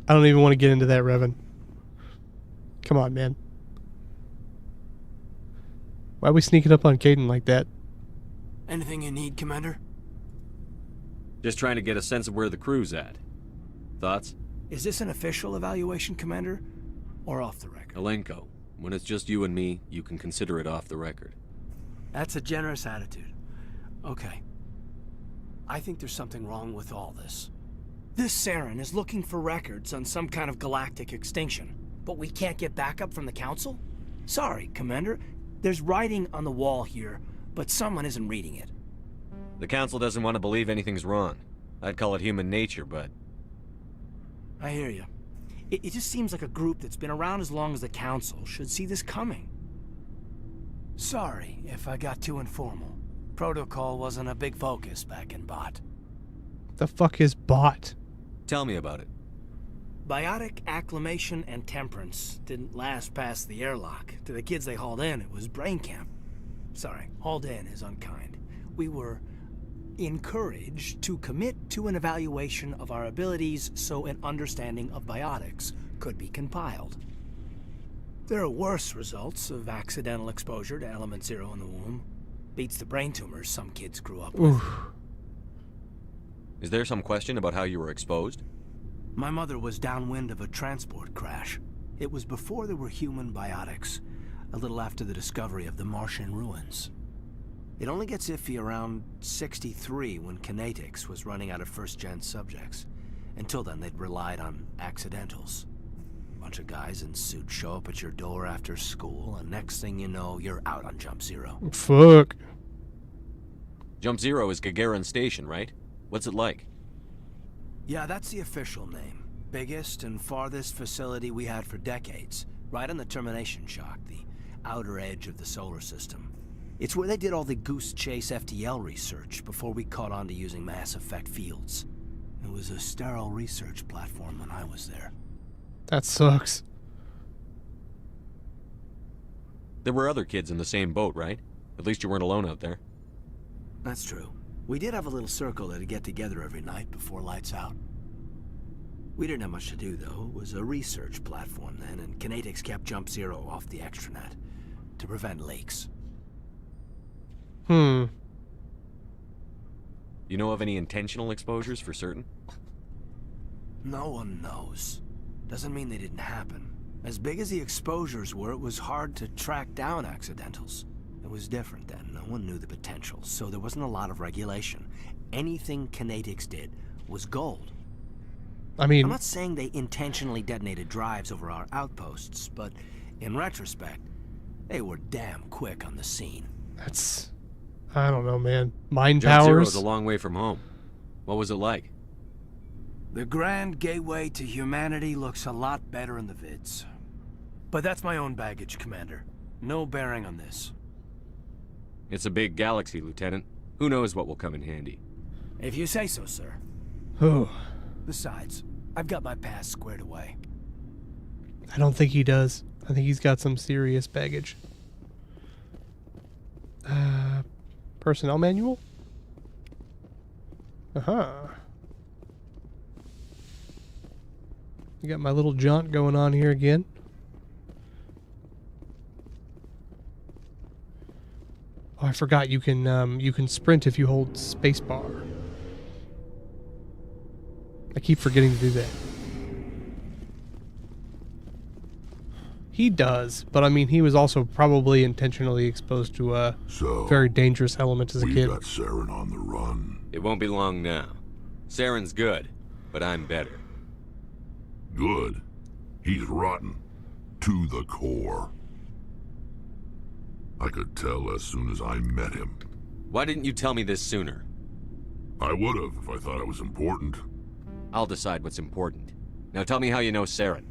I don't even want to get into that, Revan. Come on, man. Why are we sneaking up on Caden like that? Anything you need, Commander? Just trying to get a sense of where the crew's at. Thoughts? Is this an official evaluation, Commander? Or off the record? Alenko, when it's just you and me, you can consider it off the record. That's a generous attitude. Okay. I think there's something wrong with all this. This Saren is looking for records on some kind of galactic extinction, but we can't get backup from the Council? Sorry, Commander. There's writing on the wall here, but someone isn't reading it. The Council doesn't want to believe anything's wrong. I'd call it human nature, but... I hear you. It just seems like a group that's been around as long as the Council should see this coming. Sorry if I got too informal. Protocol wasn't a big focus back in BOT. The fuck is BOT? Tell me about it. Biotic acclimation and temperance didn't last past the airlock. To the kids they hauled in, it was brain camp. Sorry, hauled in is unkind. We were encouraged to commit to an evaluation of our abilities so an understanding of biotics could be compiled. There are worse results of accidental exposure to element 0 in the womb. Beats the brain tumors some kids grew up with. Is there some question about how you were exposed? My mother was downwind of a transport crash. It was before there were human biotics, a little after the discovery of the Martian ruins. It only gets iffy around 63 when Kinetics was running out of first-gen subjects. Until then, they'd relied on accidentals. Bunch of guys in suits show up at your door after school, and next thing you know, you're out on Jump Zero. Fuck. Jump Zero is Gagarin Station, right? What's it like? Yeah, that's the official name. Biggest and farthest facility we had for decades. Right on the termination shock, the outer edge of the solar system. It's where they did all the Goose Chase FTL research before we caught on to using Mass Effect fields. It was a sterile research platform when I was there. That sucks. There were other kids in the same boat, right? At least you weren't alone out there. That's true. We did have a little circle that'd get together every night before lights out. We didn't have much to do, though. It was a research platform then, and Kinetics kept Jump Zero off the extranet to prevent leaks. Hmm. You know of any intentional exposures for certain? No one knows. Doesn't mean they didn't happen. As big as the exposures were, it was hard to track down accidentals. It was different then. No one knew the potential, so there wasn't a lot of regulation. Anything Kinetics did was gold. I mean... I'm not saying they intentionally detonated drives over our outposts, but in retrospect, they were damn quick on the scene. That's... I don't know, man. Mind Jump powers? Zero's a long way from home. What was it like? The grand gateway to humanity looks a lot better in the vids. But that's my own baggage, Commander. No bearing on this. It's a big galaxy, Lieutenant. Who knows what will come in handy? If you say so, sir. Oh. Besides, I've got my past squared away. I don't think he does. I think he's got some serious baggage. Personnel manual? Uh-huh. You got my little jaunt going on here again. Oh, I forgot you can sprint if you hold spacebar. I keep forgetting to do that. He does, but I mean, he was also probably intentionally exposed to a very dangerous element as a kid. We got Saren on the run. It won't be long now. Saren's good, but I'm better. Good? He's rotten. To the core. I could tell as soon as I met him. Why didn't you tell me this sooner? I would have if I thought it was important. I'll decide what's important. Now tell me how you know Saren.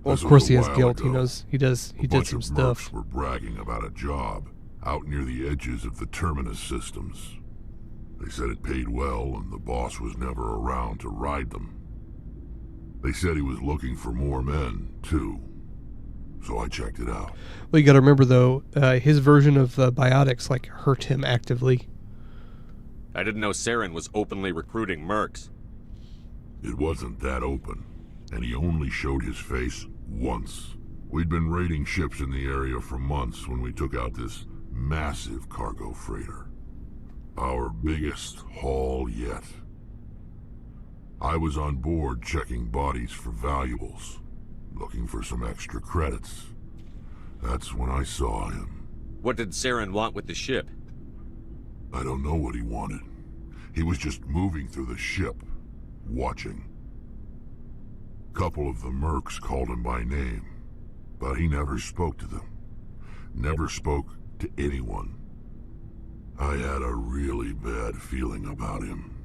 Well, of course he has guilt. He knows he did some stuff. Mercs were bragging about a job out near the edges of the Terminus systems. They said it paid well and the boss was never around to ride them. They said he was looking for more men, too. So I checked it out. Well, you gotta remember, though, his version of biotics, like, hurt him actively. I didn't know Saren was openly recruiting mercs. It wasn't that open. and he only showed his face once. We'd been raiding ships in the area for months when we took out this massive cargo freighter. Our biggest haul yet. I was on board checking bodies for valuables, looking for some extra credits. That's when I saw him. What did Saren want with the ship? I don't know what he wanted. He was just moving through the ship, watching. Couple of the mercs called him by name, but he never spoke to them. Never spoke to anyone. I had a really bad feeling about him,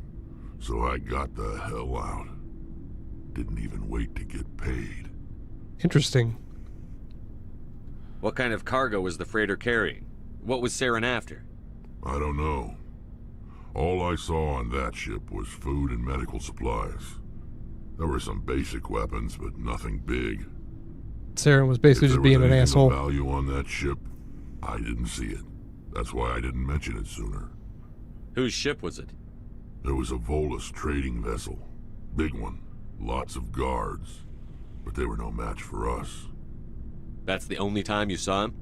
so I got the hell out. Didn't even wait to get paid. Interesting. What kind of cargo was the freighter carrying? What was Saren after? I don't know. All I saw on that ship was food and medical supplies. There were some basic weapons, but nothing big. Saren was basically just being an asshole. If there was anything of value on that ship, I didn't see it. That's why I didn't mention it sooner. Whose ship was it? It was a Volus trading vessel. Big one. Lots of guards. But they were no match for us. That's the only time you saw him?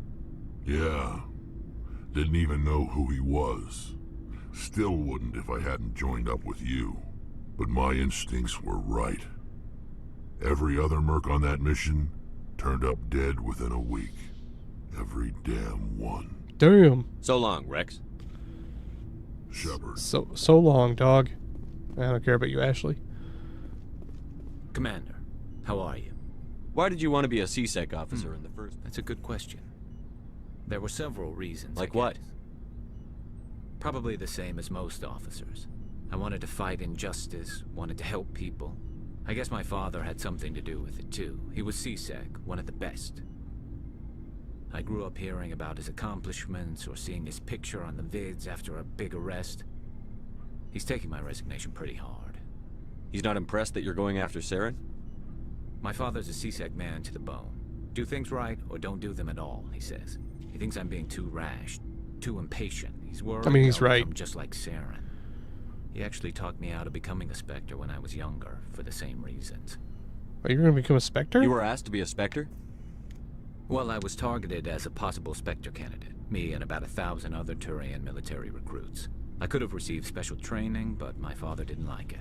Yeah. Didn't even know who he was. Still wouldn't if I hadn't joined up with you. But my instincts were right. Every other merc on that mission turned up dead within a week. Every damn one. Damn. So long, Rex. Shepard. So long, dog. I don't care about you, Ashley. Commander, how are you? Why did you want to be a CSEC officer in the first? That's a good question. There were several reasons. Like what? Probably the same as most officers. I wanted to fight injustice, wanted to help people. I guess my father had something to do with it too. He was CSEC, one of the best. I grew up hearing about his accomplishments or seeing his picture on the vids after a big arrest. He's taking my resignation pretty hard. He's not impressed that you're going after Saren? My father's a CSEC man to the bone. Do things right or don't do them at all, he says. He thinks I'm being too rash, too impatient. He's worried he's right. I'm just like Saren. He actually talked me out of becoming a Spectre when I was younger, for the same reasons. Are you going to become a Spectre? You were asked to be a Spectre? Well, I was targeted as a possible Spectre candidate. Me and about 1,000 other Turian military recruits. I could have received special training, but my father didn't like it.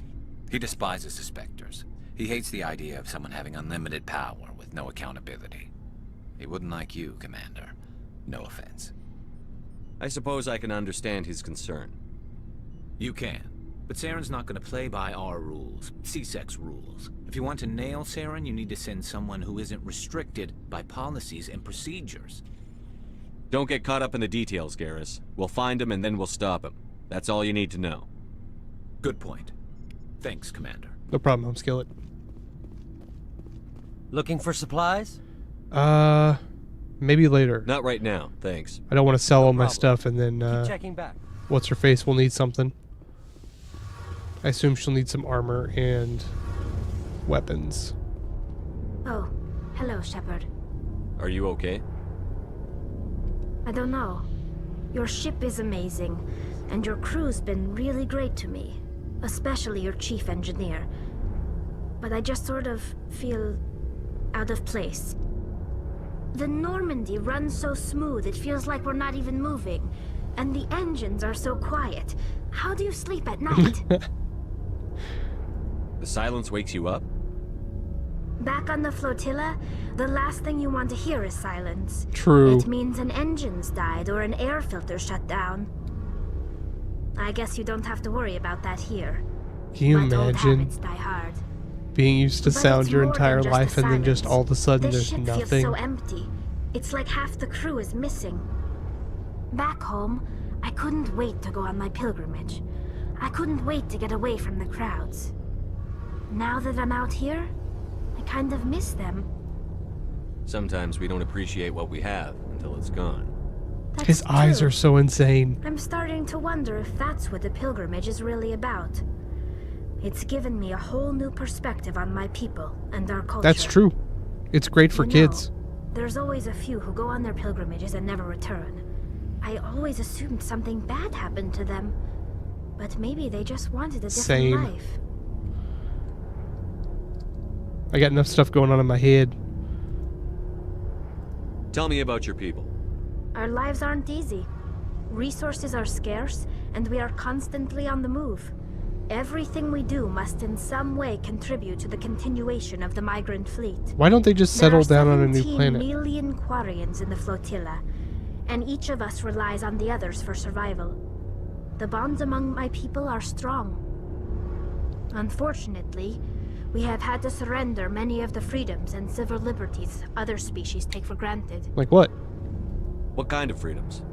He despises the Spectres. He hates the idea of someone having unlimited power with no accountability. He wouldn't like you, Commander. No offense. I suppose I can understand his concern. You can. But Saren's not going to play by our rules, CSEC's rules. If you want to nail Saren, you need to send someone who isn't restricted by policies and procedures. Don't get caught up in the details, Garrus. We'll find him and then we'll stop him. That's all you need to know. Good point. Thanks, Commander. No problem, Home Skillet. Looking for supplies? Maybe later. Not right now, thanks. I don't want to sell all my problem. stuff and then, Keep checking back. what's her face will need something. I assume she'll need some armor and weapons. Oh, hello, Shepard. Are you okay? I don't know. Your ship is amazing, and your crew's been really great to me. Especially your chief engineer. But I just sort of feel out of place. The Normandy runs so smooth it feels like we're not even moving. And the engines are so quiet. How do you sleep at night? The silence wakes you up? Back on the flotilla, the last thing you want to hear is silence. True. It means an engine's died or an air filter shut down. I guess you don't have to worry about that here. Can you Let old imagine habits die hard. being used to But sound it's your more entire than just life the and then just silence. all of a sudden This there's ship feels nothing? so empty. It's like half the crew is missing. Back home, I couldn't wait to go on my pilgrimage. I couldn't wait to get away from the crowds. Now that I'm out here, I kind of miss them. Sometimes we don't appreciate what we have until it's gone. That's His eyes true. are so insane. I'm starting to wonder if that's what the pilgrimage is really about. It's given me a whole new perspective on my people and our culture. That's true. It's great for You know, kids. There's always a few who go on their pilgrimages and never return. I always assumed something bad happened to them. But maybe they just wanted a different Same. life. I got enough stuff going on in my head. Tell me about your people. Our lives aren't easy. Resources are scarce, and we are constantly on the move. Everything we do must in some way contribute to the continuation of the migrant fleet. Why don't they just settle down on a new planet? There are 17 million Quarians in the flotilla, and each of us relies on the others for survival. The bonds among my people are strong. Unfortunately, we have had to surrender many of the freedoms and civil liberties other species take for granted. Like what? What kind of freedoms?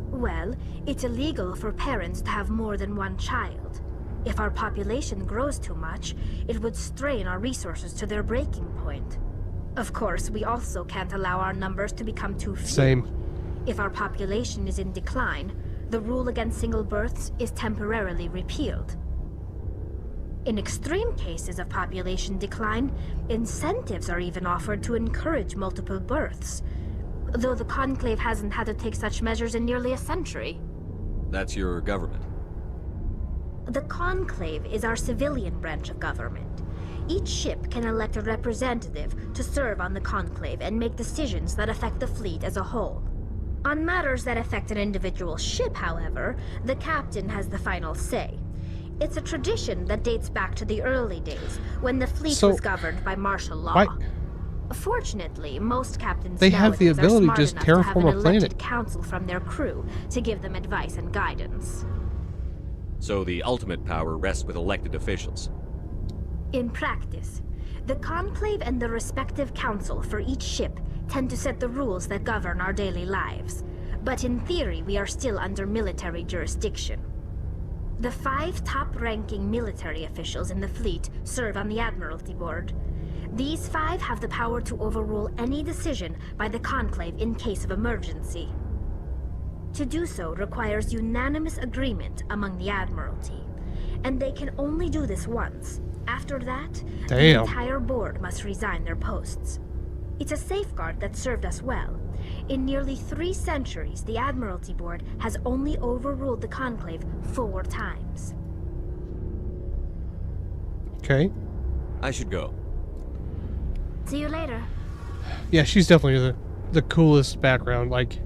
Well, it's illegal for parents to have more than one child. If our population grows too much, it would strain our resources to their breaking point. Of course, we also can't allow our numbers to become too few. Same. If our population is in decline, the rule against single births is temporarily repealed. In extreme cases of population decline, incentives are even offered to encourage multiple births, though the Conclave hasn't had to take such measures in nearly a century. That's your government. The Conclave is our civilian branch of government. Each ship can elect a representative to serve on the Conclave and make decisions that affect the fleet as a whole. On matters that affect an individual ship, however, the captain has the final say. It's a tradition that dates back to the early days, when the fleet was governed by martial law. Why? Fortunately, most captains They have the nowadays are ability smart to just enough to have an terraform a planet. elected council from their crew to give them advice and guidance. So the ultimate power rests with elected officials. In practice, the Conclave and the respective council for each ship tend to set the rules that govern our daily lives. But in theory, we are still under military jurisdiction. The 5 top-ranking military officials in the fleet serve on the Admiralty Board. These 5 have the power to overrule any decision by the Conclave in case of emergency. To do so requires unanimous agreement among the Admiralty, and they can only do this once. After that, the entire board must resign their posts. It's a safeguard that served us well. In nearly 3 centuries, the Admiralty Board has only overruled the Conclave 4 times. Okay. I should go. See you later. Yeah, she's definitely the coolest background. Like,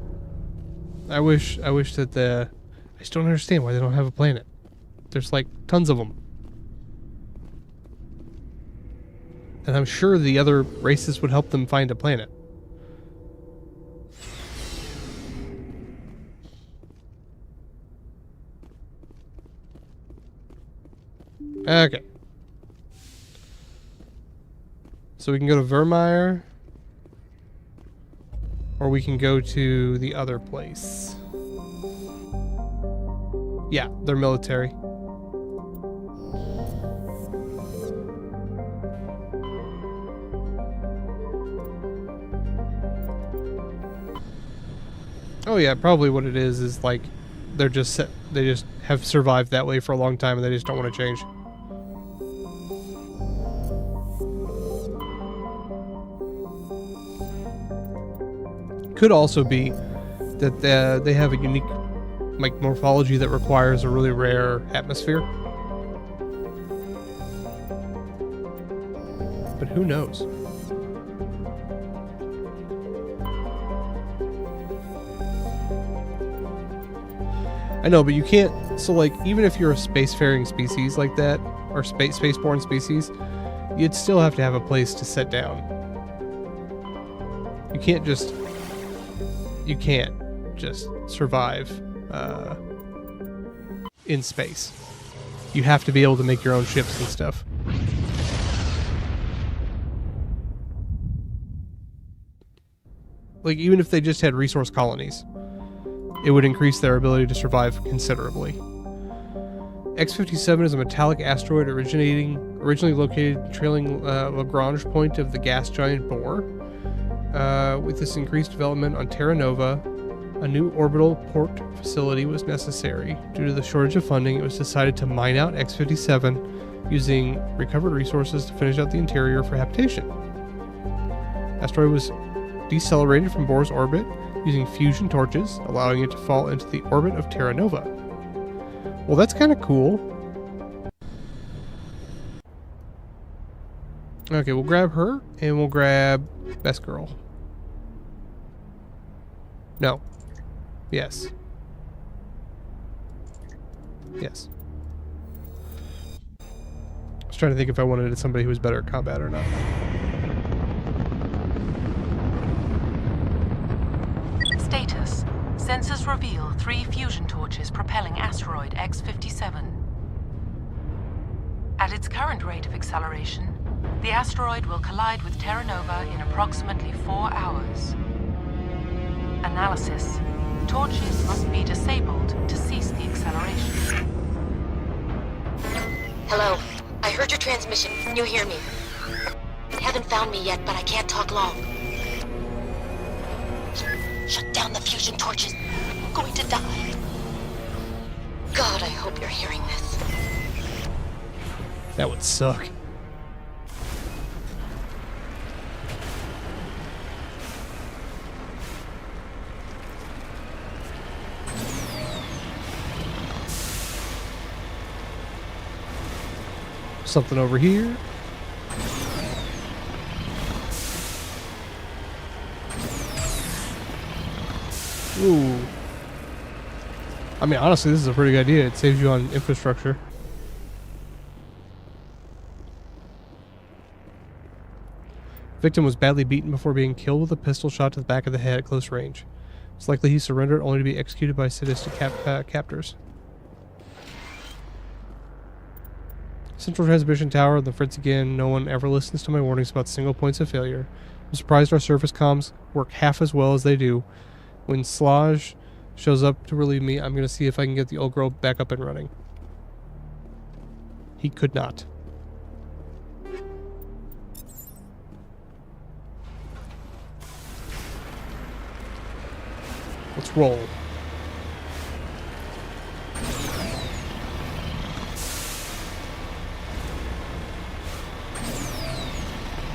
I wish that I just don't understand why they don't have a planet. There's like tons of them. And I'm sure the other races would help them find a planet. Okay. So we can go to Vermeer, or we can go to the other place. Yeah, they're military. Oh yeah, probably what it is like they're just they just have survived that way for a long time and they just don't want to change. Could also be that they have a unique like morphology that requires a really rare atmosphere. But who knows? I know, but you can't. So, like, even if you're a spacefaring species like that, or spaceborne species, you'd still have to have a place to set down. You can't just survive in space. You have to be able to make your own ships and stuff. Like, even if they just had resource colonies, it would increase their ability to survive considerably. X57 is a metallic asteroid originally located trailing Lagrange point of the gas giant Bohr. With this increased development on Terra Nova, a new orbital port facility was necessary. Due to the shortage of funding, it was decided to mine out X57 using recovered resources to finish out the interior for habitation. Asteroid was decelerated from Bohr's orbit using fusion torches, allowing it to fall into the orbit of Terra Nova. Well, that's kind of cool. Okay, we'll grab her, and we'll grab Best Girl. No. Yes. Yes. I was trying to think if I wanted somebody who was better at combat or not. Status. Sensors reveal 3 fusion torches propelling asteroid X57. At its current rate of acceleration, the asteroid will collide with Terra Nova in approximately 4 hours. Analysis. Torches must be disabled to cease the acceleration. Hello. I heard your transmission. Can you hear me? Haven't found me yet, but I can't talk long. Shut down the fusion torches. I'm going to die. God, I hope you're hearing this. That would suck. Something over here. Ooh. I mean, honestly, this is a pretty good idea. It saves you on infrastructure. Victim was badly beaten before being killed with a pistol shot to the back of the head at close range. It's likely he surrendered only to be executed by sadistic captors. Central Transmission Tower, the fritz again. No one ever listens to my warnings about single points of failure. I'm surprised our surface comms work half as well as they do. When Slaj shows up to relieve me, I'm going to see if I can get the old girl back up and running. He could not. Let's roll.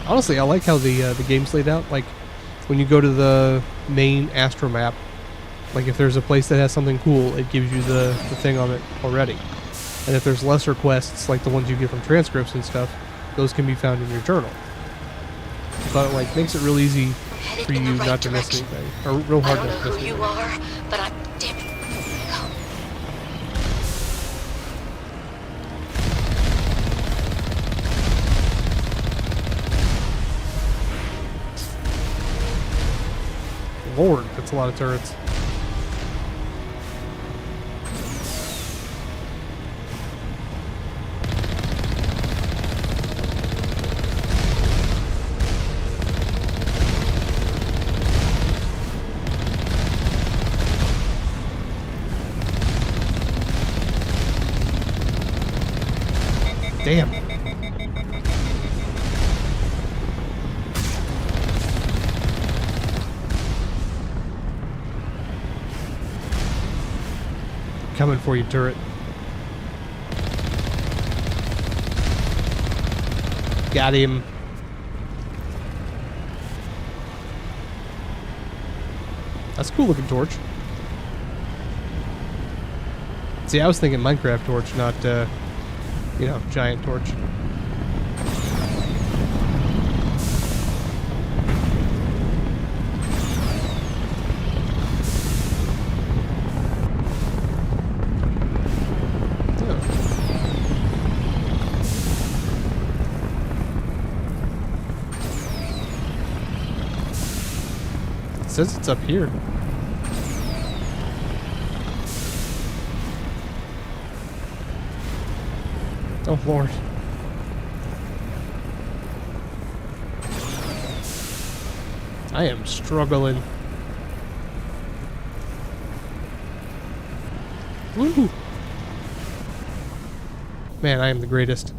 Honestly, I like how the game's laid out. Like, when you go to the main astromap, like if there's a place that has something cool, it gives you the thing on it already. And if there's lesser quests, like the ones you get from transcripts and stuff, those can be found in your journal. But it, like, makes it real easy for you not to miss anything. Or real hard to miss anything. I don't know who you are, but I'm... Damn it. Lord, that's a lot of turrets. Damn. Coming for you, turret. Got him. That's a cool looking torch. See, I was thinking Minecraft torch, not, you know, giant torch. It says it's up here. Oh, Lord. I am struggling. Woo! Man, I am the greatest.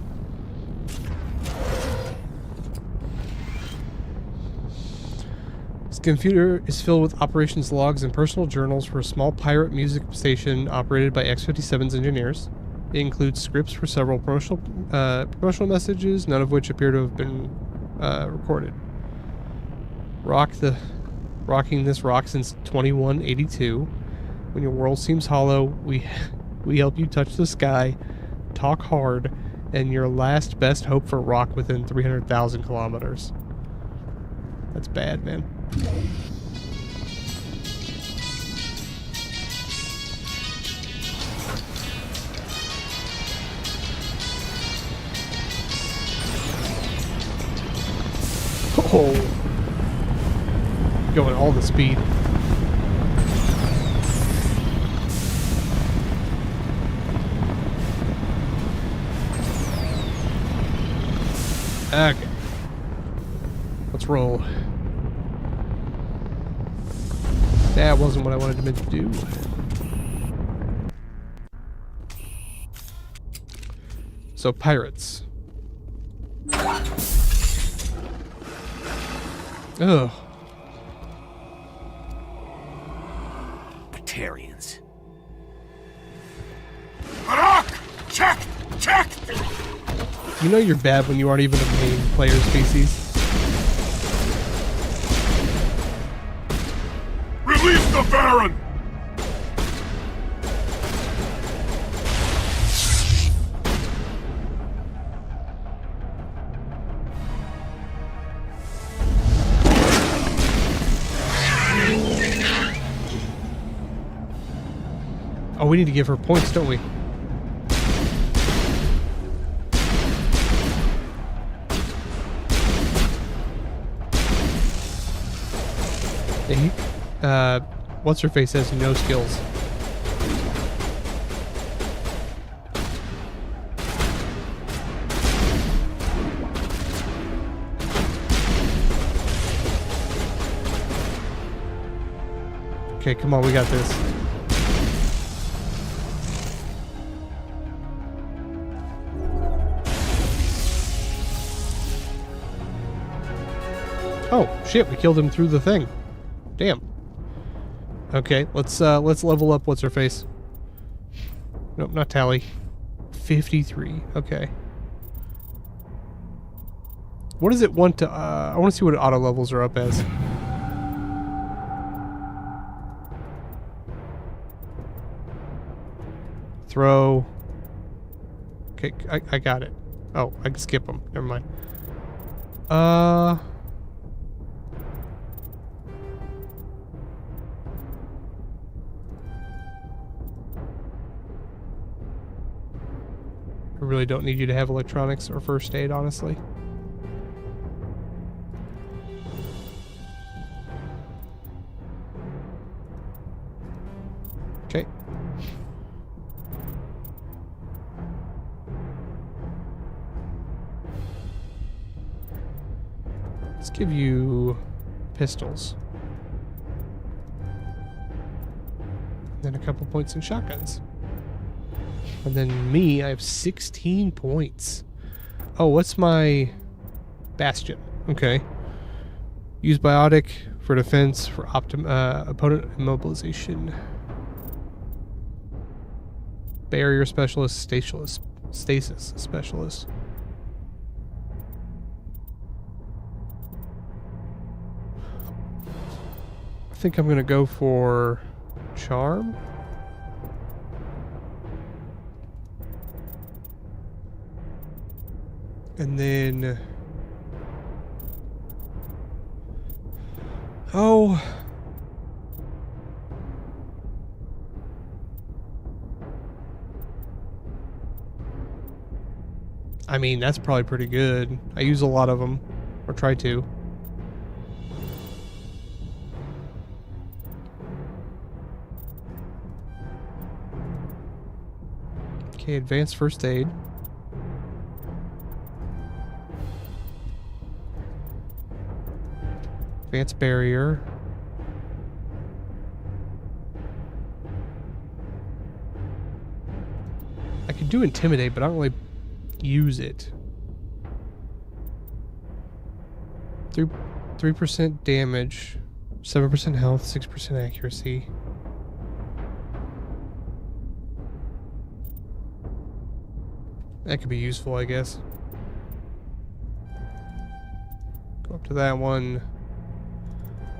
His computer is filled with operations logs and personal journals for a small pirate music station operated by X57's engineers. It includes scripts for several promotional messages, none of which appear to have been recorded. Rocking this rock since 2182. When your world seems hollow, we help you touch the sky, talk hard, and your last best hope for rock within 300,000 kilometers. That's bad, man. Oh, going all the speed. Okay, let's roll. That wasn't what I wanted to do. So pirates. Ugh. Batarians. Check! Check! You know you're bad when you aren't even a main player species. Release the Baron! Oh, we need to give her points, don't we? What's her face has no skills. Okay, come on, we got this. Oh, shit, we killed him through the thing. Damn. Okay, let's level up what's her face. Nope, not Tally. 53. Okay. What does it want to I want to see what auto levels are up as. Throw. Okay, I got it. Oh, I can skip them. Never mind. I really don't need you to have electronics or first aid, honestly. Okay. Let's give you pistols. Then a couple points in shotguns. And then me, I have 16 points. Oh, what's my bastion? Okay. Use biotic for defense, for opponent immobilization. Barrier specialist, stasis specialist. I think I'm gonna go for charm. And then, oh, I mean, that's probably pretty good. I use a lot of them, or try to. Okay, advanced first aid. Advanced barrier. I could do intimidate, but I don't really use it. 3% damage, 7% health, 6% accuracy. That could be useful, I guess. Go up to that one.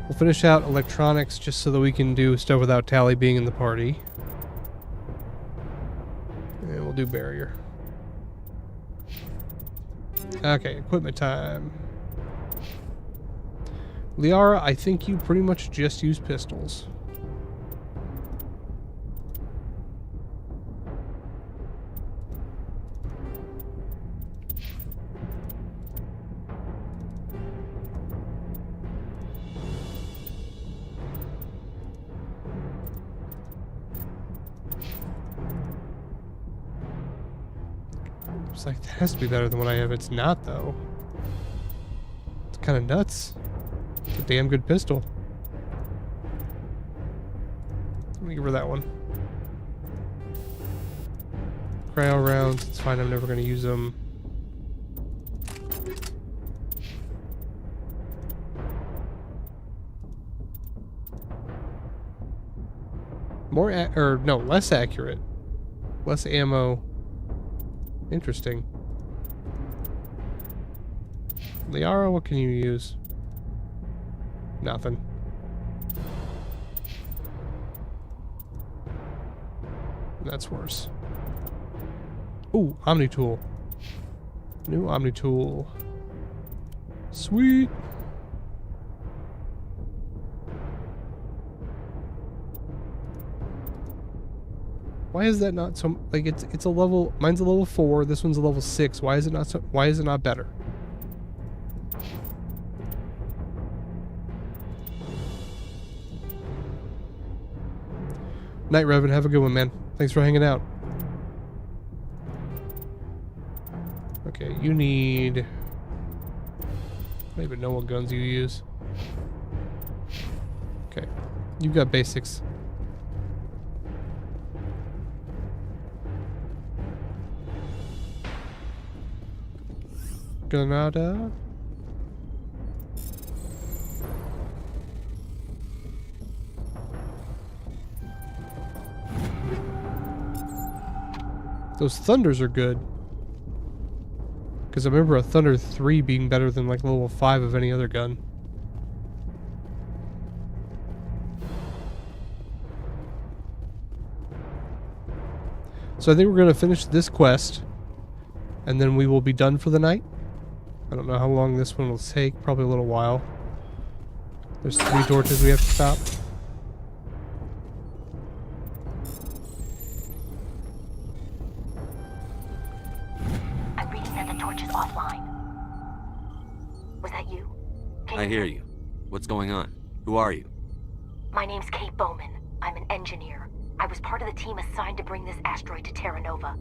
We'll finish out electronics just so that we can do stuff without Tally being in the party. And we'll do barrier. Okay, equipment time. Liara, I think you pretty much just use pistols. It's like, that has to be better than what I have. It's not, though. It's kind of nuts. It's a damn good pistol. Let me give her that one. Cryo rounds. It's fine. I'm never going to use them. Less accurate. Less ammo. Interesting. Liara, what can you use? Nothing. That's worse. Ooh, Omni Tool. New Omni Tool. Sweet. Why is that not so, like, it's a level, mine's a level 4, this one's a level 6. Why is it not so, why is it not better? Night, Revan. Have a good one, man. Thanks for hanging out. Okay, you need... I don't even know what guns you use. Okay, you've got basics. Granada. Those Thunders are good. Because I remember a Thunder 3 being better than like level 5 of any other gun. So I think we're going to finish this quest. And then we will be done for the night. I don't know how long this one will take. Probably a little while. There's 3 torches we have to stop. I'm reading that the torch is offline. Was that you? I hear you. What's going on? Who are you? My name's Kate Bowman. I'm an engineer. I was part of the team assigned to bring this asteroid to Terra Nova.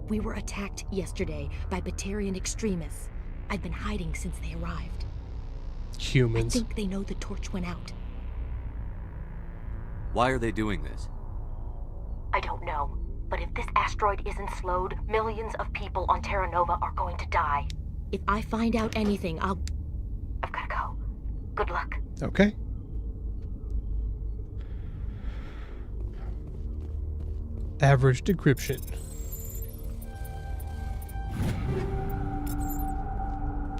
We were attacked yesterday by Batarian extremists. I've been hiding since they arrived. Humans. I think they know the torch went out. Why are they doing this? I don't know, but if this asteroid isn't slowed, millions of people on Terra Nova are going to die. If I find out anything, I've gotta go. Good luck. Okay. Average decryption.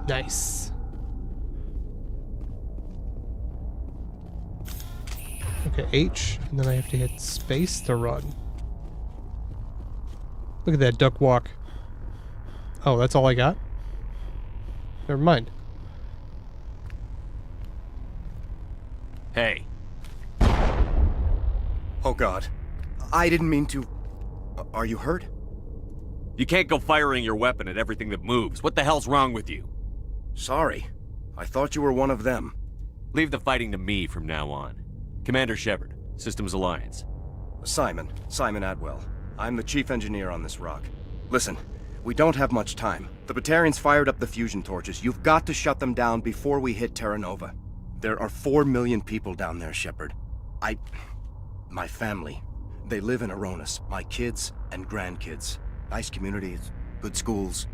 Nice. Okay, H, and then I have to hit space to run. Look at that duck walk. Oh, that's all I got? Never mind. Hey. Oh God. I didn't mean to... Are you hurt? You can't go firing your weapon at everything that moves. What the hell's wrong with you? Sorry. I thought you were one of them. Leave the fighting to me from now on. Commander Shepard, Systems Alliance. Simon Atwell. I'm the chief engineer on this rock. Listen, we don't have much time. The Batarians fired up the fusion torches. You've got to shut them down before we hit Terra Nova. There are 4 million people down there, Shepard. My family. They live in Aronis. My kids and grandkids. Nice communities, good schools.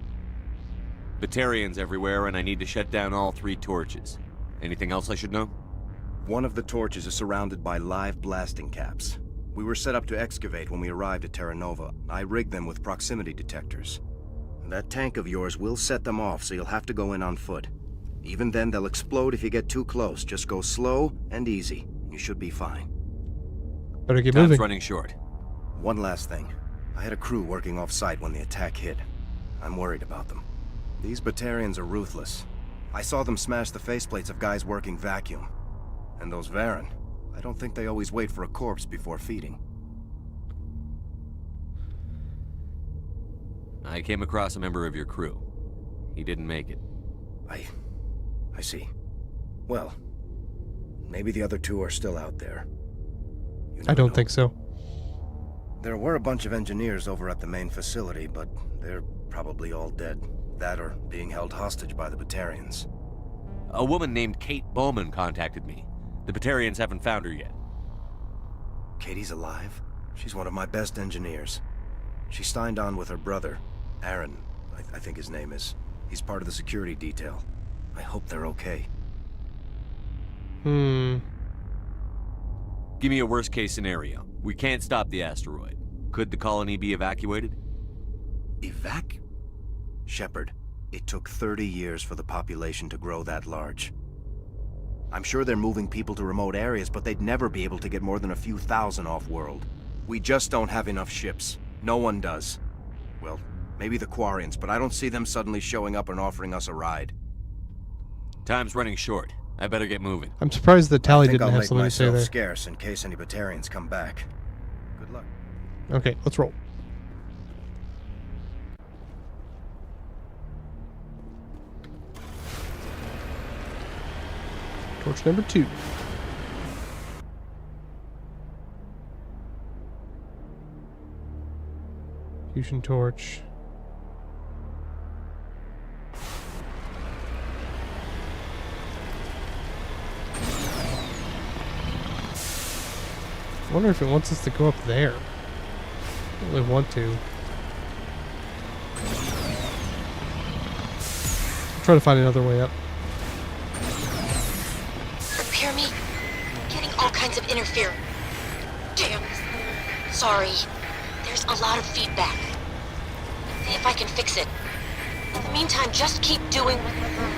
Batarians everywhere, and I need to shut down all 3 torches. Anything else I should know? One of the torches is surrounded by live blasting caps. We were set up to excavate when we arrived at Terra Nova. I rigged them with proximity detectors. That tank of yours will set them off, so you'll have to go in on foot. Even then, they'll explode if you get too close. Just go slow and easy. You should be fine. Better get Time's moving. running short. One last thing. I had a crew working off-site when the attack hit. I'm worried about them. These Batarians are ruthless. I saw them smash the faceplates of guys working vacuum. And those Varen, I don't think they always wait for a corpse before feeding. I came across a member of your crew. He didn't make it. I see. Well, maybe the other two are still out there. I don't think so. There were a bunch of engineers over at the main facility, but they're probably all dead. That or being held hostage by the Batarians. A woman named Kate Bowman contacted me. The Batarians haven't found her yet. Katie's alive? She's one of my best engineers. She signed on with her brother, Aaron, I think his name is. He's part of the security detail. I hope they're okay. Hmm. Give me a worst-case scenario. We can't stop the asteroid. Could the colony be evacuated? Shepard, it took 30 years for the population to grow that large. I'm sure they're moving people to remote areas, but they'd never be able to get more than a few thousand off-world. We just don't have enough ships. No one does. Well, maybe the Quarians, but I don't see them suddenly showing up and offering us a ride. Time's running short. I better get moving. I'm surprised that Tally I think didn't I'll have make something to say myself there. scarce in case any Batarians come back. Good luck. Okay, let's roll. Torch number 2. Fusion torch. I wonder if it wants us to go up there. I don't really want to. I'll try to find another way up. Hear me? Getting all kinds of interference. Damn. Sorry. There's a lot of feedback. See if I can fix it. In the meantime, just keep doing what you're doing.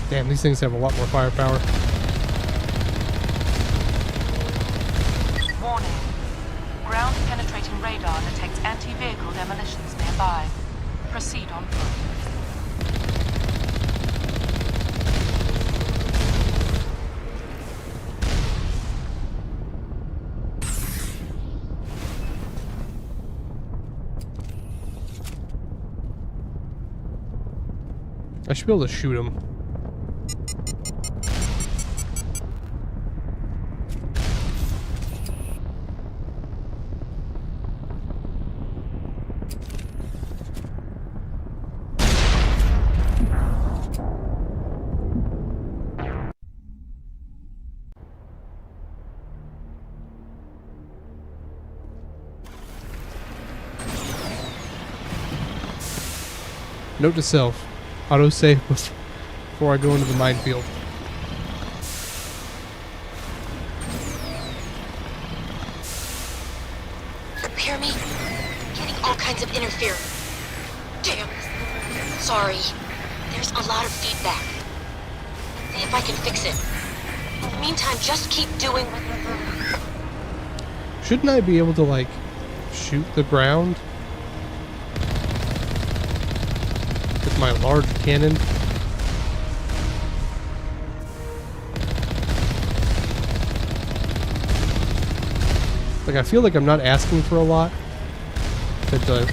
Damn, these things have a lot more firepower. Warning. Ground-penetrating radar detects anti-vehicle demolitions nearby. Proceed on foot. I should be able to shoot him. Note to self. Autosave before I go into the minefield. Hear me? Getting all kinds of interference. Damn. Sorry. There's a lot of feedback. See if I can fix it. In the meantime, just keep doing what you're doing. Shouldn't I be able to, like, shoot the ground? With my large cannon? Like, I feel like I'm not asking for a lot. To like,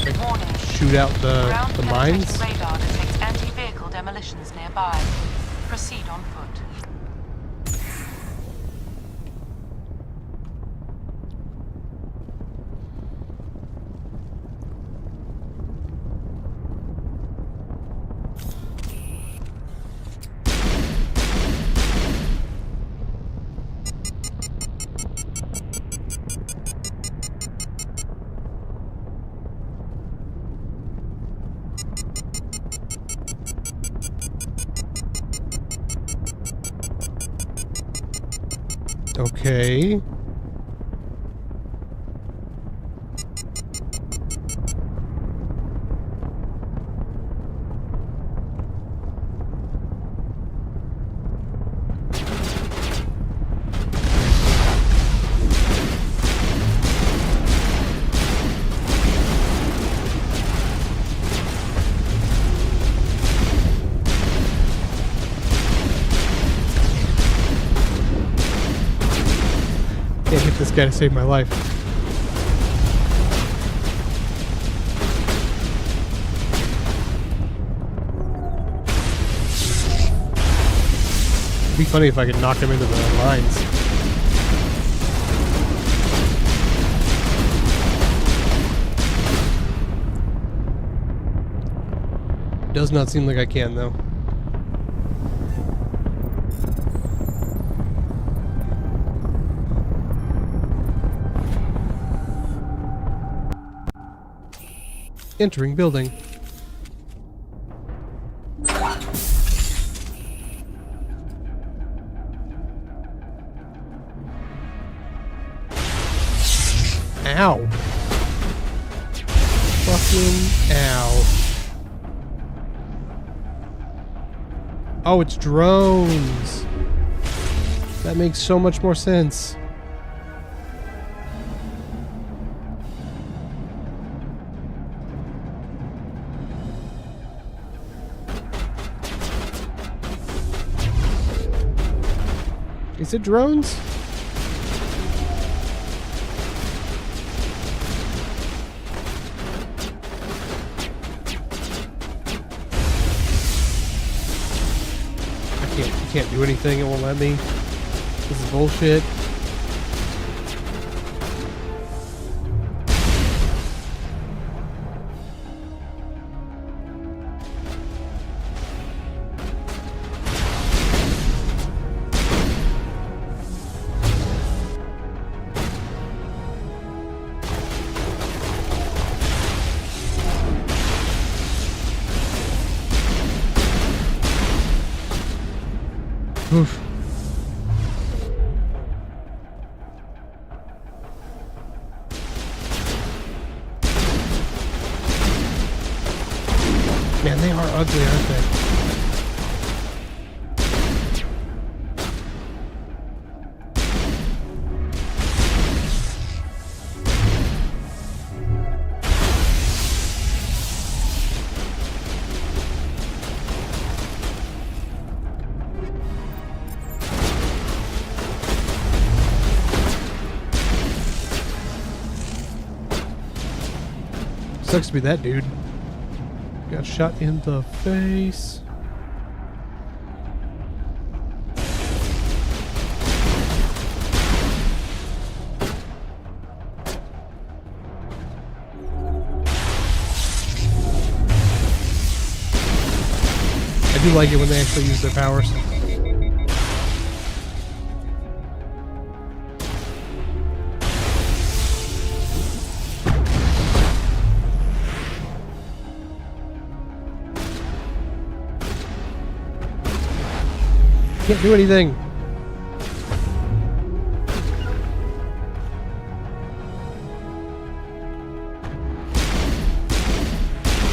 shoot out the mines. Radar detects anti-vehicle demolitions nearby. Proceed on foot. Okay. Can't hit this guy to save my life. It'd be funny if I could knock him into the lines. Does not seem like I can, though. Entering building. Ow. Fucking ow. Oh, it's drones. That makes so much more sense. Is it drones? I can't do anything, it won't let me. This is bullshit. Oof. Man, they are ugly, aren't they? Sucks to be that dude. Got shot in the face. I do like it when they actually use their powers. Can't do anything.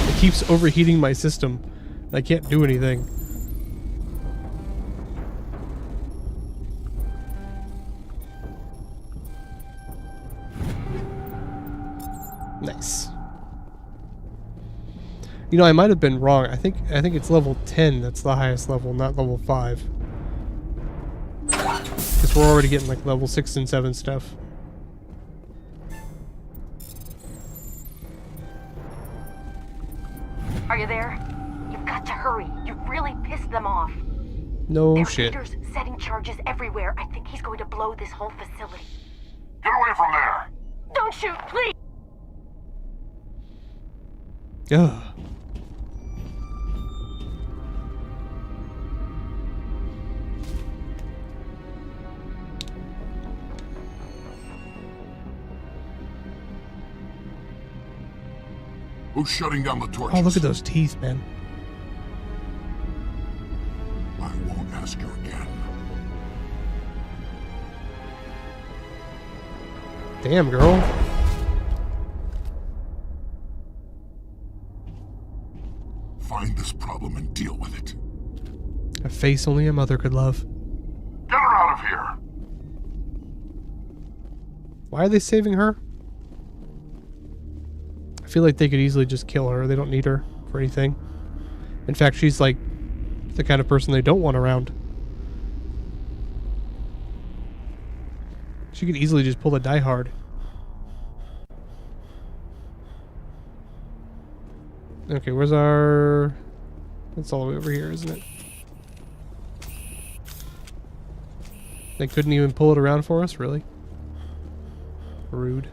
It keeps overheating my system. I can't do anything. Nice. You know, I might have been wrong. I think it's level 10 that's the highest level, not level 5. Because we're already getting like level 6 and 7 stuff. Are you there? You've got to hurry. You really pissed them off. No There are shit. leaders setting charges everywhere. I think he's going to blow this whole facility. Get away from there! Don't shoot, please! Ugh. Who's shutting down the torches? Oh, look at those teeth, man. I won't ask you again. Damn, girl. Find this problem and deal with it. A face only a mother could love. Get her out of here! Why are they saving her? I feel like they could easily just kill her. They don't need her for anything. In fact, she's like the kind of person they don't want around. She could easily just pull the Die Hard. Okay, where's our... That's all the way over here, isn't it? They couldn't even pull it around for us, really? Rude.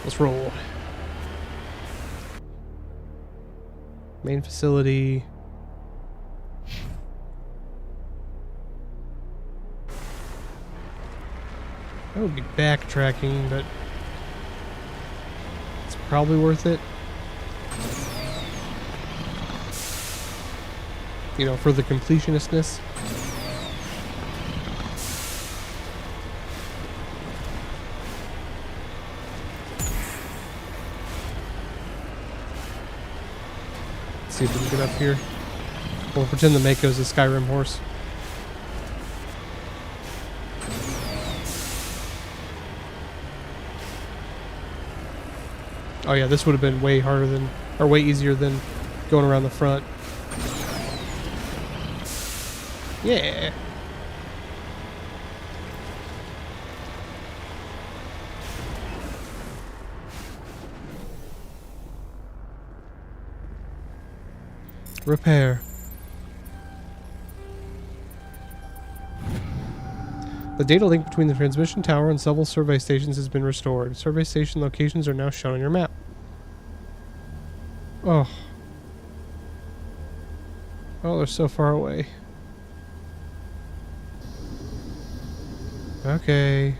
Let's roll. Main facility. That would be backtracking, but it's probably worth it. You know, for the completionistness. See if we can get up here. We'll pretend the Mako's a Skyrim horse. Oh yeah, this would have been way harder than, or way easier than going around the front. Yeah. Repair. The data link between the transmission tower and several survey stations has been restored. Survey station locations are now shown on your map. Oh. Oh, they're so far away. Okay.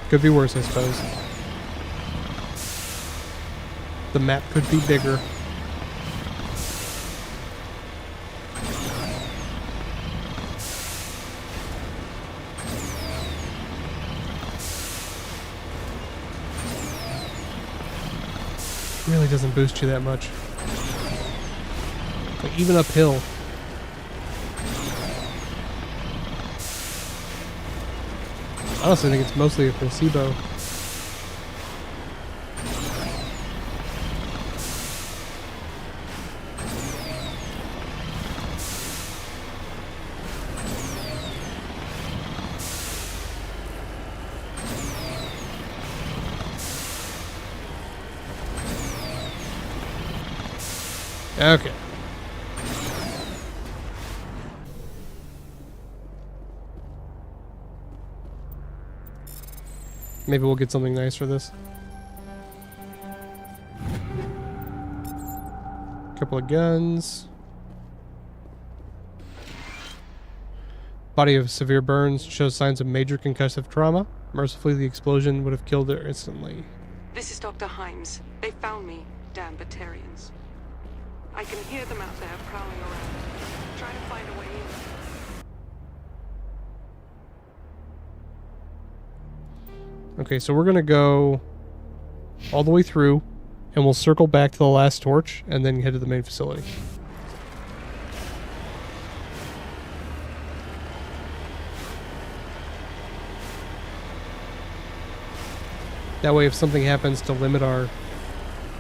Could be worse, I suppose. The map could be bigger. Really doesn't boost you that much. Like even uphill. I honestly think it's mostly a placebo. Okay. Maybe we'll get something nice for this. Couple of guns. Body of severe burns, shows signs of major concussive trauma. Mercifully, the explosion would have killed her instantly. This is Dr. Himes. They found me, damn Batarians. I can hear them out there prowling around, trying to find a way in. Okay, so we're gonna go all the way through, and we'll circle back to the last torch, and then head to the main facility. That way, if something happens to limit our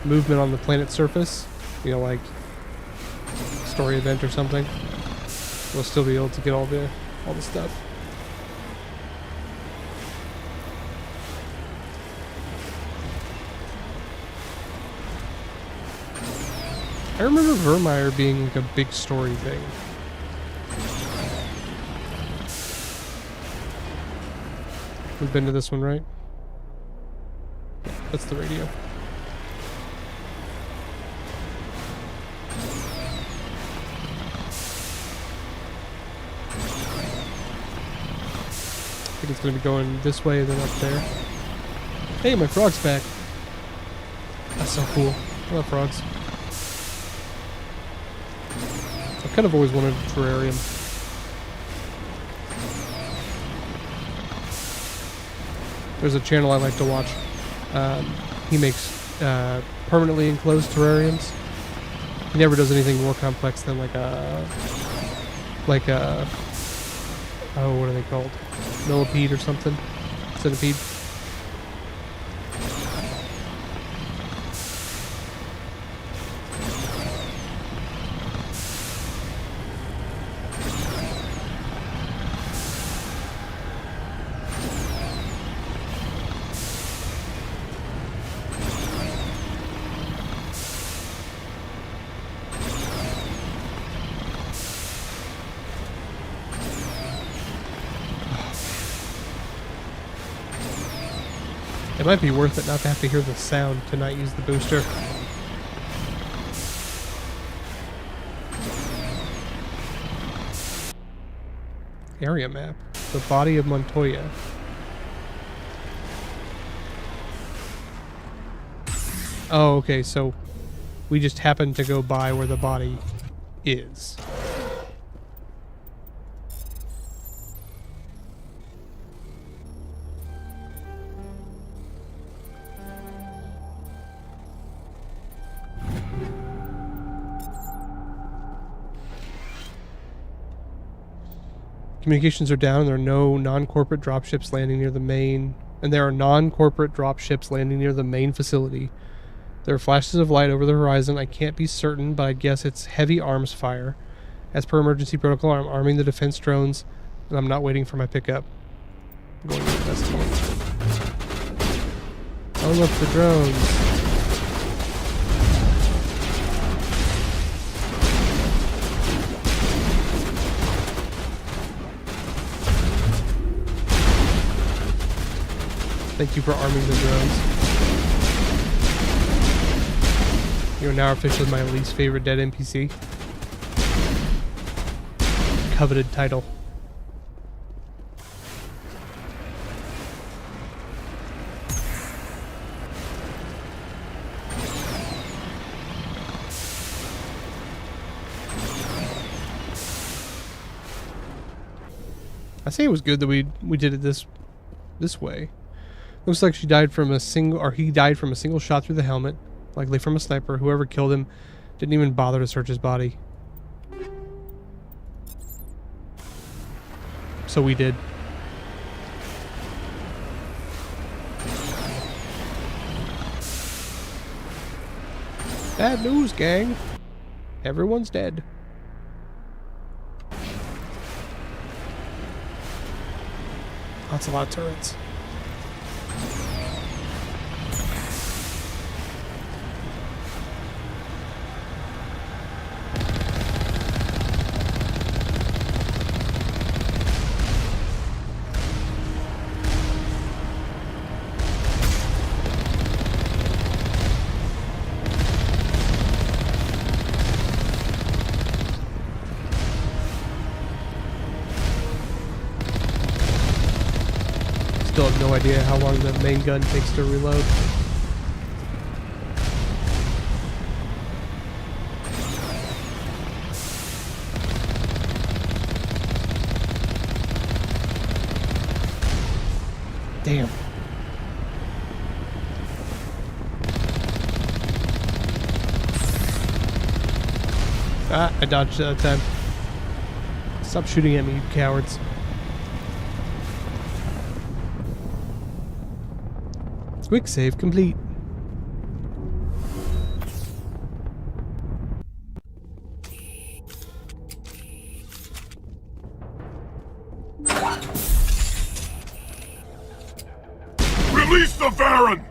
movement on the planet's surface, you know, like story event or something, we'll still be able to get all the stuff. I remember Vermeer being like a big story thing. We've been to this one, right? Yeah, that's the radio. I think it's going to be going this way and then up there. Hey, my frog's back. That's so cool. I love frogs. I've kind of always wanted a terrarium. There's a channel I like to watch. He makes permanently enclosed terrariums. He never does anything more complex than like a oh, what are they called? Millipede or something? Centipede. It might be worth it not to have to hear the sound to not use the booster. Area map. The body of Montoya. Oh, okay, so we just happened to go by where the body is. Communications are down, and there are no non-corporate dropships landing near the main... And there are non-corporate dropships landing near the main facility. There are flashes of light over the horizon. I can't be certain, but I guess it's heavy arms fire. As per emergency protocol, I'm arming the defense drones, and I'm not waiting for my pickup. I'm going to investigate. Oh look, the drones. Thank you for arming the drones. You are now officially my least favorite dead NPC. Coveted title. I say it was good that we did it this way. Looks like she died from a single, or he died from a single shot through the helmet, likely from a sniper. Whoever killed him didn't even bother to search his body. So we did. Bad news, gang. Everyone's dead. That's a lot of turrets. Still have no idea how long the main gun takes to reload. Damn. Ah, I dodged that time. Stop shooting at me, you cowards. Quick save complete. Release the Baron!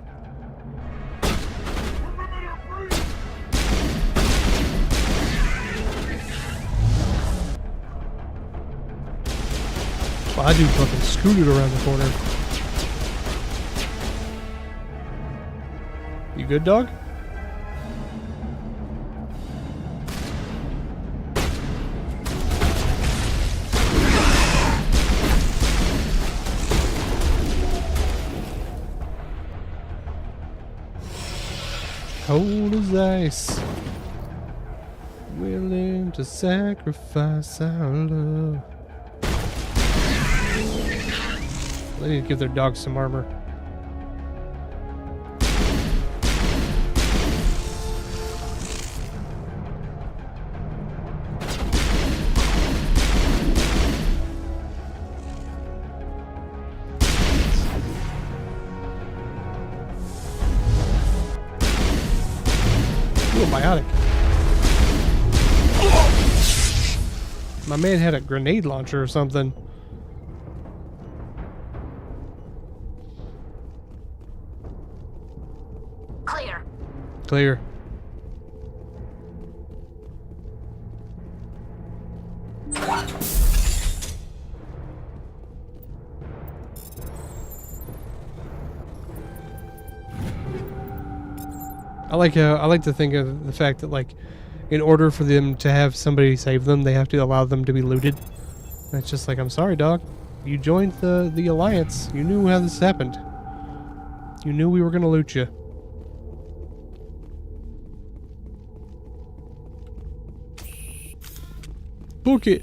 Well, I do fucking scooted around the corner. You good, dog? cold as ice. Willing to sacrifice our love. They need to give their dogs some armor. Ooh, biotic. My man had a grenade launcher or something. Clear. Clear. I like to think of the fact that, like, in order for them to have somebody save them, they have to allow them to be looted. And it's just like, I'm sorry, dog. You joined the Alliance. You knew how this happened. You knew we were gonna loot you. Book it.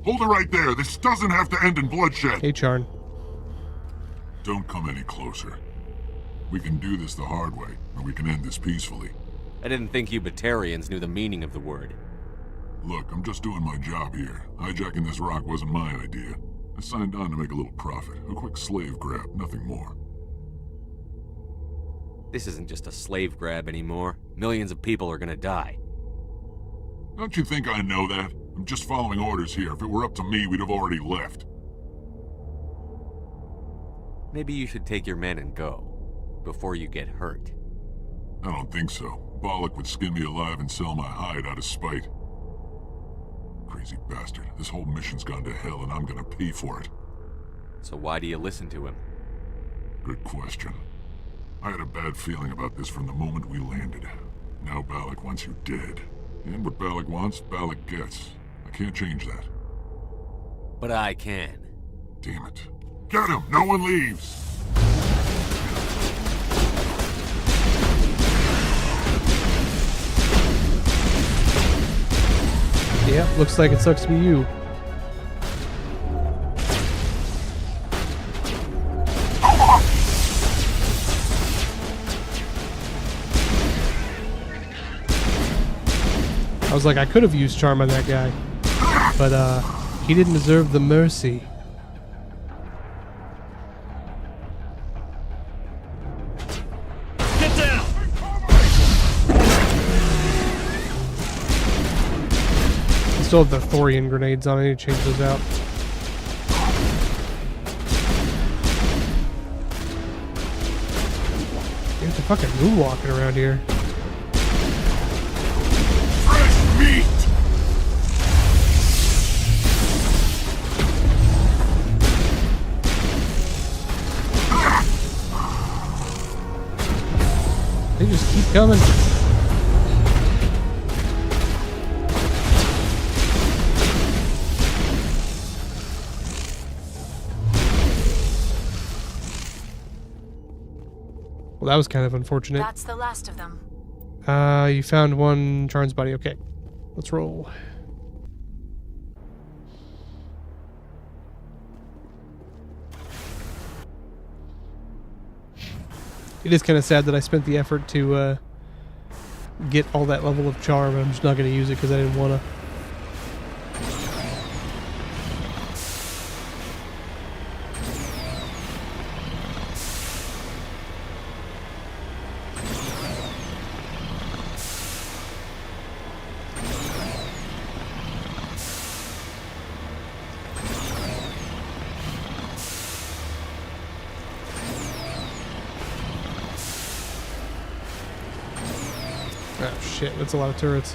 Hold it right there. This doesn't have to end in bloodshed. Hey, Charn. Don't come any closer. We can do this the hard way, or we can end this peacefully. I didn't think you Batarians knew the meaning of the word. Look, I'm just doing my job here. Hijacking this rock wasn't my idea. I signed on to make a little profit. A quick slave grab, nothing more. This isn't just a slave grab anymore. Millions of people are gonna die. Don't you think I know that? I'm just following orders here. If it were up to me, we'd have already left. Maybe you should take your men and go, before you get hurt. I don't think so. Bollock would skin me alive and sell my hide out of spite. Crazy bastard. This whole mission's gone to hell and I'm gonna pay for it. So why do you listen to him? Good question. I had a bad feeling about this from the moment we landed. Now Bollock wants you dead. And what Bollock wants, Bollock gets. I can't change that. But I can. Damn it. Get him! No one leaves! Yeah, looks like it sucks to be you. I was like, I could have used Charm on that guy, but he didn't deserve the mercy. Get down! I still have the Thorian grenades on. I need to change those out. Get the fucking moonwalking around here. Fresh meat! They just keep coming. Well, that was kind of unfortunate. That's the last of them. You found one Charn's body. Okay, let's roll. It is kind of sad that I spent the effort to get all that level of charm, but I'm just not going to use it because I didn't want to. Oh shit, that's a lot of turrets.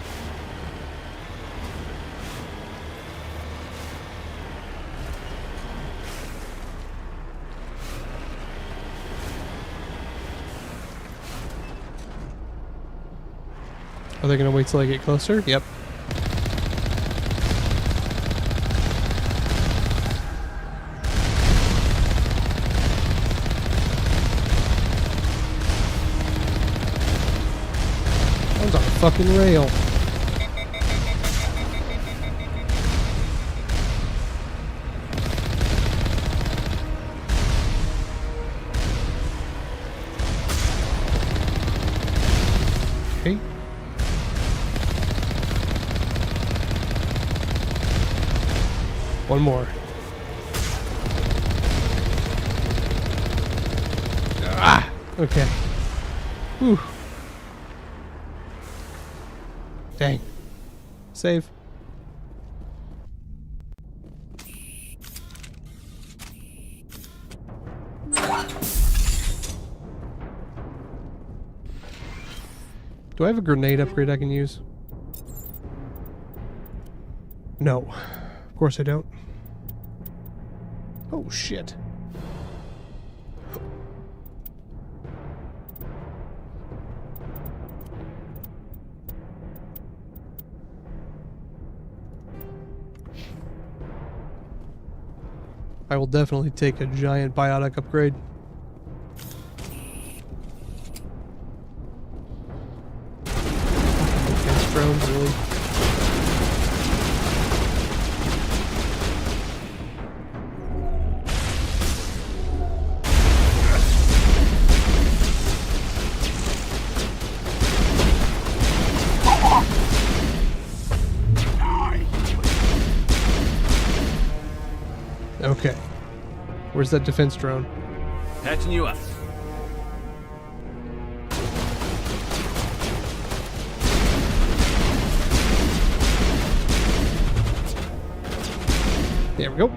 Are they gonna wait till I get closer? Yep. fucking rail. Okay. One more. Ah! Okay. Whew. Dang. Save. Do I have a grenade upgrade I can use? No. Of course I don't. Oh, shit. I will definitely take a giant biotic upgrade. Defense drones, really? Okay. Where's that defense drone? Patching you up. There we go.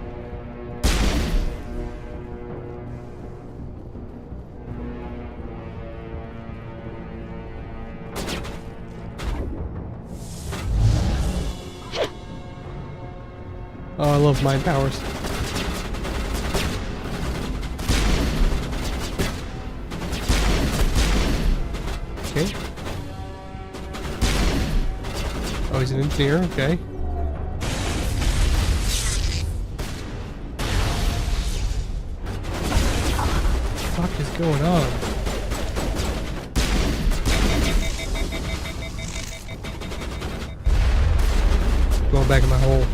Oh, I love mind powers. Okay. Oh, he's an engineer, okay. What the fuck is going on? Going back in my hole.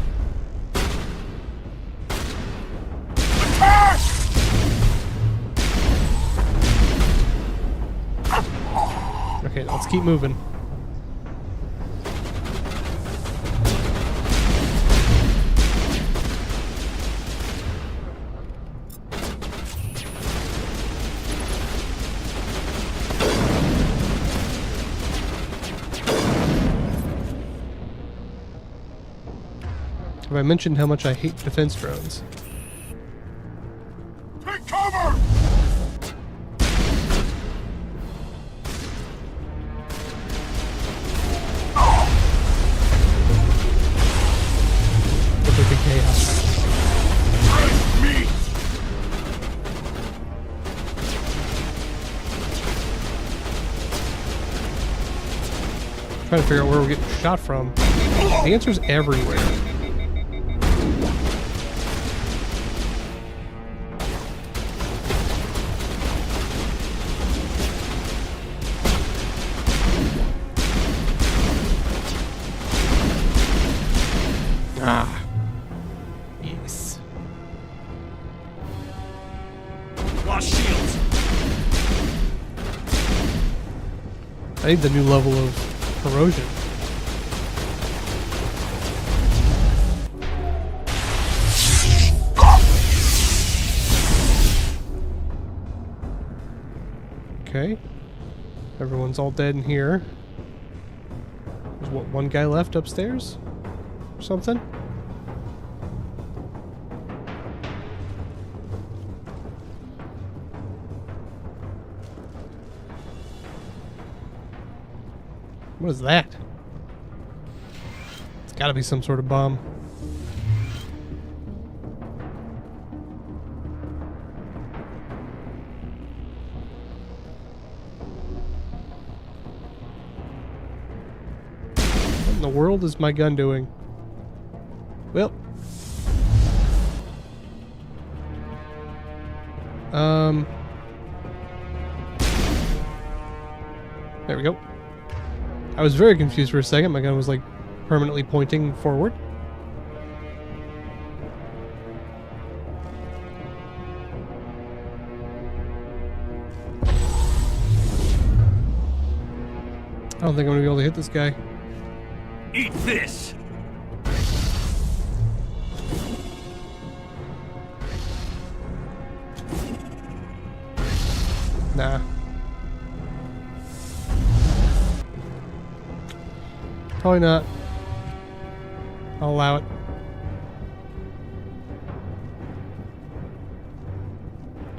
Okay, let's keep moving. Have I mentioned how much I hate defense drones? Take cover! Look like a chaos. Me! Trying to figure out where we're getting shot from. The answer's everywhere. Ah. Yes. Lost shields. I need the new level of corrosion. Okay. Everyone's all dead in here. There's what, one guy left upstairs? Or something? What is that? It's gotta be some sort of bomb. What in the world is my gun doing? Well. There we go. I was very confused for a second. My gun was like permanently pointing forward. I don't think I'm gonna be able to hit this guy. Eat this! Nah. Probably not. I'll allow it.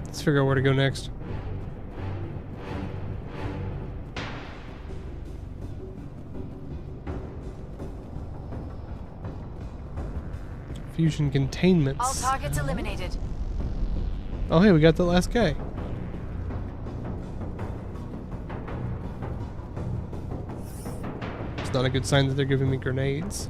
Let's figure out where to go next. Fusion containments. All targets eliminated. Oh, hey, we got the last guy. It's not a good sign that they're giving me grenades.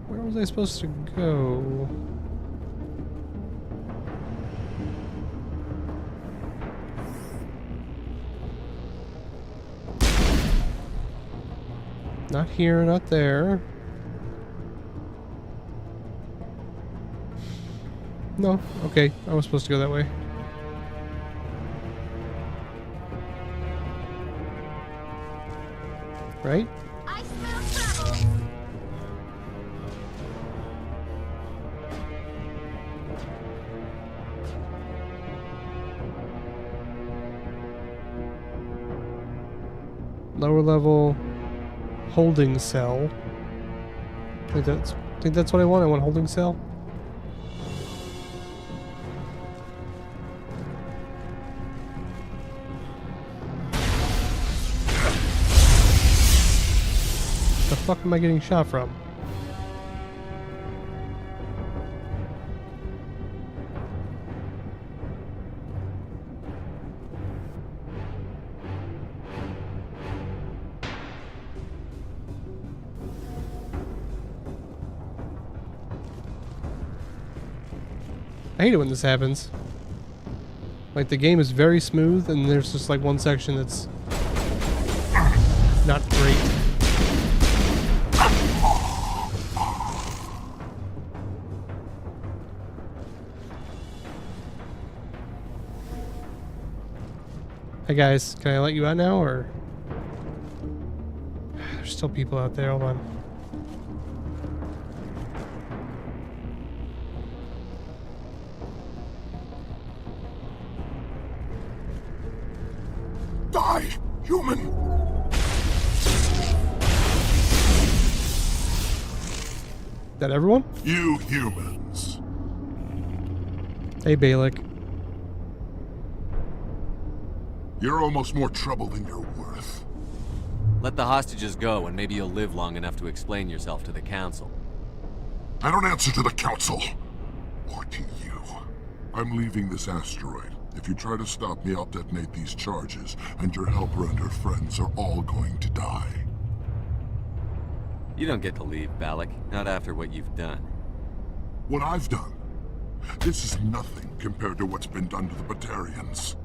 Where was I supposed to go? Not here, not there. No, okay, I was supposed to go that way. Right? I smell trouble. Lower level holding cell. I think that's what I want. I want a holding cell. The fuck am I getting shot from? I hate it when this happens. Like, the game is very smooth, and there's just like one section that's not great. Hey guys, can I let you out now, or? There's still people out there, hold on. Die, human! That everyone? You humans. Hey, Balak. You're almost more trouble than you're worth. Let the hostages go, and maybe you'll live long enough to explain yourself to the Council. I don't answer to the Council. Or to you. I'm leaving this asteroid. If you try to stop me, I'll detonate these charges, and your helper and her friends are all going to die. You don't get to leave, Balak. Not after what you've done. What I've done? This is nothing compared to what's been done to the Batarians.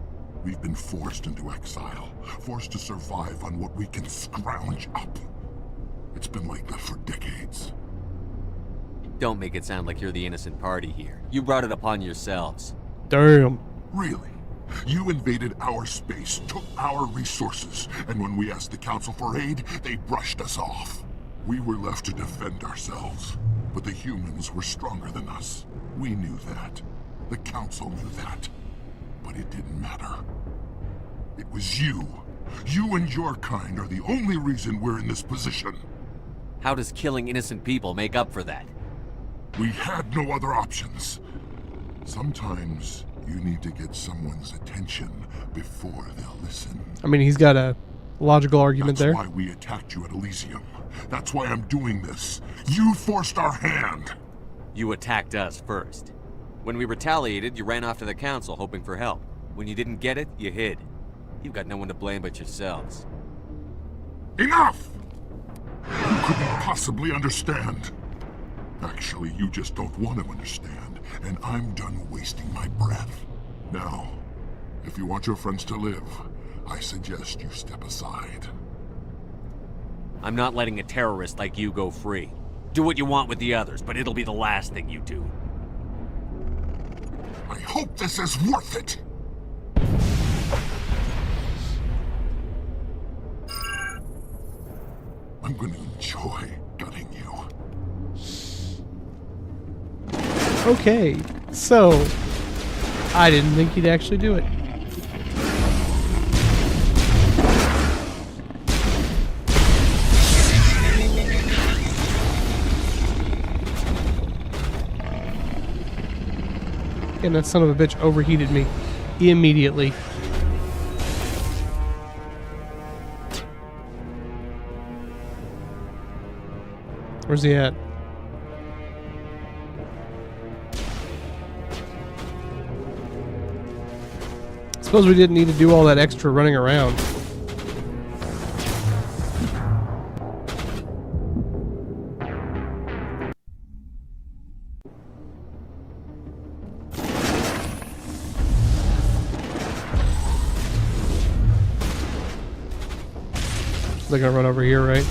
We've been forced into exile, forced to survive on what we can scrounge up. It's been like that for decades. Don't make it sound like you're the innocent party here. You brought it upon yourselves. Damn. Really? You invaded our space, took our resources, and when we asked the Council for aid, they brushed us off. We were left to defend ourselves, but the humans were stronger than us. We knew that. The Council knew that. But it didn't matter. It was you. You and your kind are the only reason we're in this position. How does killing innocent people make up for that? We had no other options. Sometimes you need to get someone's attention before they'll listen. I mean, he's got a logical argument there. That's why we attacked you at Elysium. That's why I'm doing this. You forced our hand. You attacked us first. When we retaliated, you ran off to the Council hoping for help. When you didn't get it, you hid. You've got no one to blame but yourselves. Enough! You couldn't possibly understand. Actually, you just don't want to understand. and I'm done wasting my breath. Now, if you want your friends to live, I suggest you step aside. I'm not letting a terrorist like you go free. Do what you want with the others, but it'll be the last thing you do. I hope this is worth it! I'm going to enjoy gutting you. Okay, so I didn't think he'd actually do it. And that son of a bitch overheated me immediately. Where's he at? Suppose we didn't need to do all that extra running around. They're gonna run over here, right?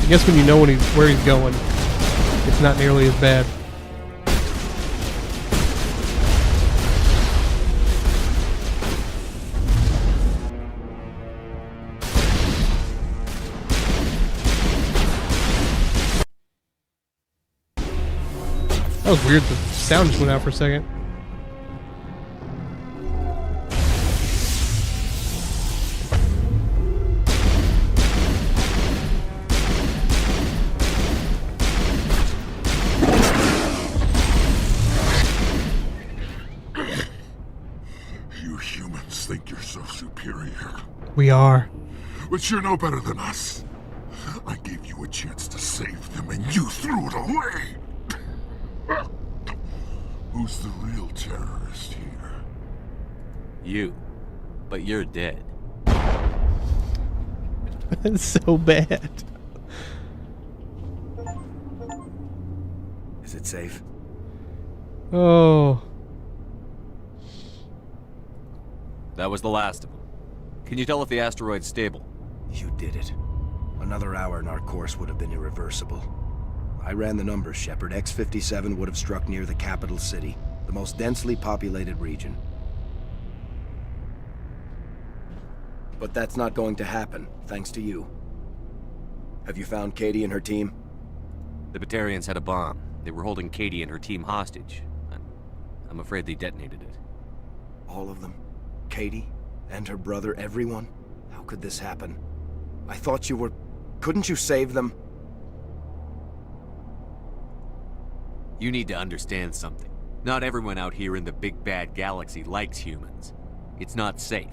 I guess when you know where he's going, it's not nearly as bad. That was weird, the sound just went out for a second. You humans think you're so superior. We are. But you're no better than us. I gave you a chance to save them and you threw it away. Who's the real terrorist here? You. But you're dead. That's so bad. Is it safe? Oh. That was the last of them. Can you tell if the asteroid's stable? You did it. Another hour and our course would have been irreversible. I ran the numbers, Shepard. X57 would have struck near the capital city, the most densely populated region. But that's not going to happen, thanks to you. Have you found Katie and her team? The Batarians had a bomb. They were holding Katie and her team hostage. I'm afraid they detonated it. All of them? Katie? And her brother, everyone? How could this happen? I thought you were... Couldn't you save them? You need to understand something. Not everyone out here in the big bad galaxy likes humans. It's not safe.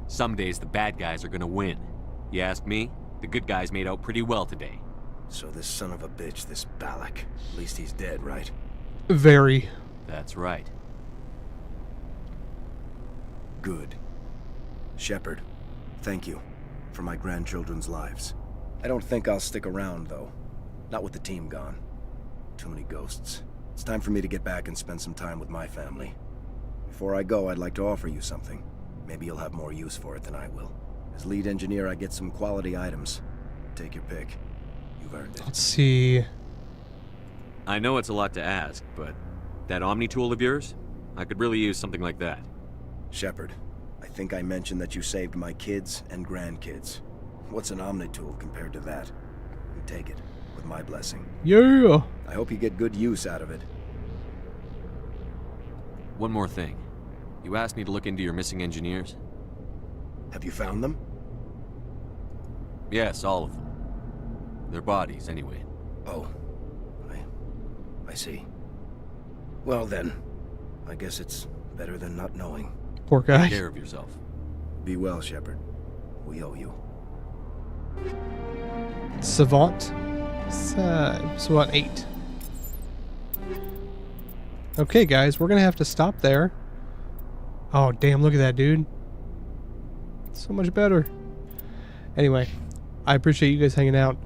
Some days the bad guys are gonna win. You ask me, the good guys made out pretty well today. So this son of a bitch, this Balak, at least he's dead, right? Very. That's right. Good. Shepard, thank you for my grandchildren's lives. I don't think I'll stick around, though. Not with the team gone. Too many ghosts. It's time for me to get back and spend some time with my family. Before I go, I'd like to offer you something. Maybe you'll have more use for it than I will. As lead engineer, I get some quality items. Take your pick. You've earned it. Let's see. I know it's a lot to ask, but that Omni tool of yours? I could really use something like that. Shepard, I think I mentioned that you saved my kids and grandkids. What's an Omni tool compared to that? You take it, with my blessing. Yeah. I hope you get good use out of it. One more thing. You asked me to look into your missing engineers? Have you found them? Yes, all of them. Their bodies, anyway. Oh. I see. Well then, I guess it's better than not knowing. Poor guy. Take care of yourself. Be well, Shepard. We owe you. Savant. episode 8. Okay, guys, we're gonna have to stop there. Oh, damn, look at that, dude. So much better. Anyway, I appreciate you guys hanging out.